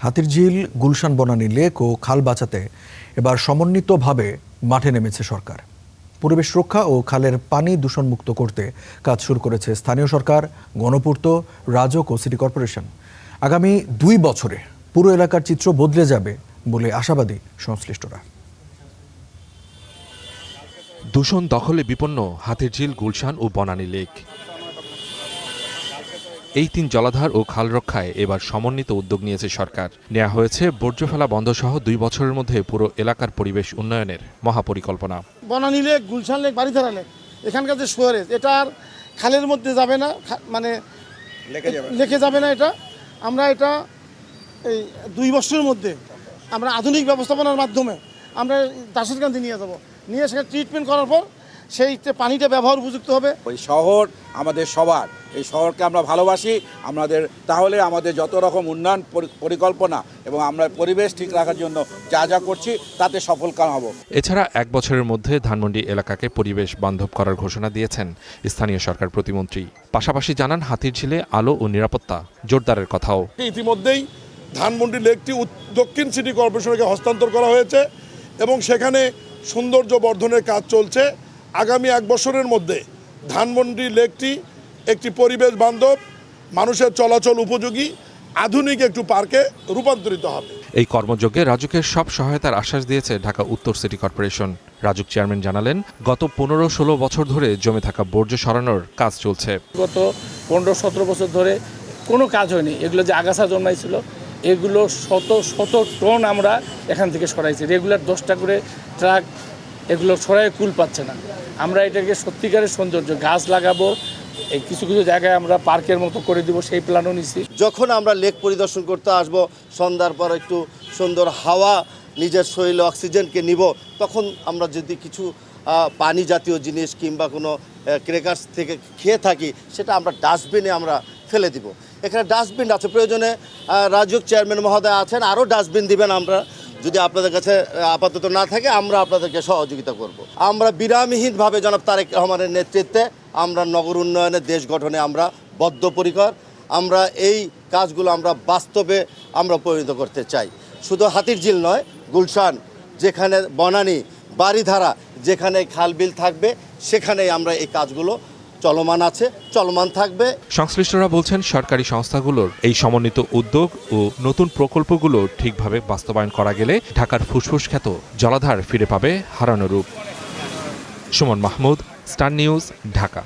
Hatirjheel, Gulshan Banani lake ও খাল বাঁচাতে এবার সমন্বিতভাবে মাঠে নেমেছে সরকার। পরিবেশ রক্ষা ও খালের পানি দূষণমুক্ত করতে কাজ শুরু করেছে স্থানীয় সরকার, গণপূর্ত, রাজউক ও সিটি কর্পোরেশন। আগামী 2 বছরে পুরো এলাকার চিত্র বদলে যাবে বলে আশাবাদী সংশ্লিষ্টরা। দূষণ দখলে বিপন্ন হাতিরঝিল, গুলশান ও বনানী লেক। এই 3 জলাধার ও খাল রক্ষায় এবার সমন্বিত উদ্যোগ নিয়েছে সরকার। নেওয়া হয়েছে বর্জ্য ফেলা বন্ধ সহ 2 বছরের মধ্যে পুরো এলাকার পরিবেশ উন্নয়নের মহাপরিকল্পনা। Banani lake, Gulshan lake, Baridhara lake, এখানকার যে সুয়ারেজ, এটা আর খালের মধ্যে যাবে না, মানে লেকে যাবে না। আমরা এই 2 বছরের মধ্যে আমরা আধুনিক ব্যবস্থাপনার মাধ্যমে আমরা দাসেরকান্দি নিয়ে যাব, নিয়ে সেখানে ট্রিটমেন্ট করার পর সেই পানিটা ব্যবহার উপযুক্ত হবে। ওই শহর আমাদের সবার, এই শহরকে আমরা ভালোবাসি, তাহলে আমাদের যত রকম উন্নয়ন পরিকল্পনা এবং আমরা পরিবেশ ঠিক রাখার জন্য যা যা করছি তাতে সফলকাম হব। এছাড়া 1 বছরের মধ্যে ধানমন্ডি এলাকাকে পরিবেশ বান্ধব করার ঘোষণা দিয়েছেন স্থানীয় সরকার প্রতিমন্ত্রী। পাশাপাশি জানান হাতিরঝিলে আলো ও নিরাপত্তা জোরদারের কথাও। ইতিমধ্যেই ধানমন্ডি লেকটি দক্ষিণ সিটি কর্পোরেশনকে হস্তান্তর করা হয়েছে এবং সেখানে সৌন্দর্য বর্ধনের কাজ চলছে। আগামী 1 বছরের মধ্যে ধানমন্ডি লেকটি একটি পরিবেশ বান্ধব, মানুষের চলাচল উপযোগী, আধুনিক একটু পার্কে রূপান্তরিত হবে। এই কর্মযজ্ঞে রাজুকের সব সহায়তার আশ্বাস দিয়েছে ঢাকা উত্তর সিটি কর্পোরেশন। রাজুক চেয়ারম্যান জানালেন, গত 15-16 বছর ধরে জমে থাকা বর্জ্য সরানোর কাজ চলছে। গত 15-17 বছর ধরে কোনো কাজ হয়নি। এগুলো যে আগাছা জন্মাইছিল, এগুলো শত টন আমরা এখান থেকে সরাইছি। রেগুলার 10টা করে ট্রাক এগুলো সরাই কুল পাচ্ছে না। আমরা এটাকে সত্যিকারের সৌন্দর্য গাছ লাগাবো, এই কিছু জায়গায় আমরা পার্কের মতো করে দিব, সেই প্ল্যানও নিছি। যখন আমরা লেক পরিদর্শন করতে আসব, সন্ধ্যার পর একটু সুন্দর হাওয়া, নিজের শরীরে অক্সিজেনকে নিব, তখন আমরা যদি কিছু পানি জাতীয় জিনিস কিংবা কোনো ক্রেকার্স থেকে খেয়ে থাকি, সেটা আমরা ডাস্টবিনে আমরা ফেলে দিব। এখানে ডাস্টবিন আছে, প্রয়োজনে রাজুক চেয়ারম্যান মহোদয় আছেন, আরও ডাস্টবিন দিবেন। আমরা যদি আপনাদের কাছে আপাতত না থাকে, আমরা আপনাদেরকে সহযোগিতা করব। আমরা বিরামহীনভাবে জনাব তারেক রহমানের নেতৃত্বে আমরা নগর উন্নয়নে, দেশ গঠনে আমরা বদ্ধপরিকর। আমরা এই কাজগুলো আমরা বাস্তবে আমরা পরিণত করতে চাই। শুধু হাতিরঝিল নয়, গুলশান, যেখানে বনানী, বারিধারা, যেখানে খালবিল থাকবে, সেখানেই আমরা এই কাজগুলো চলমান আছে, চলমান থাকবে। সংশ্লিষ্টরা বলছেন, সরকারি সংস্থাগুলোর এই সমন্বিত উদ্যোগ ও নতুন প্রকল্পগুলো ঠিকভাবে বাস্তবায়ন করা গেলে ঢাকার ফুসফুস খ্যাত জলাধার ফিরে পাবে হারানো রূপ। Suman Mahmud, star news, Dhaka.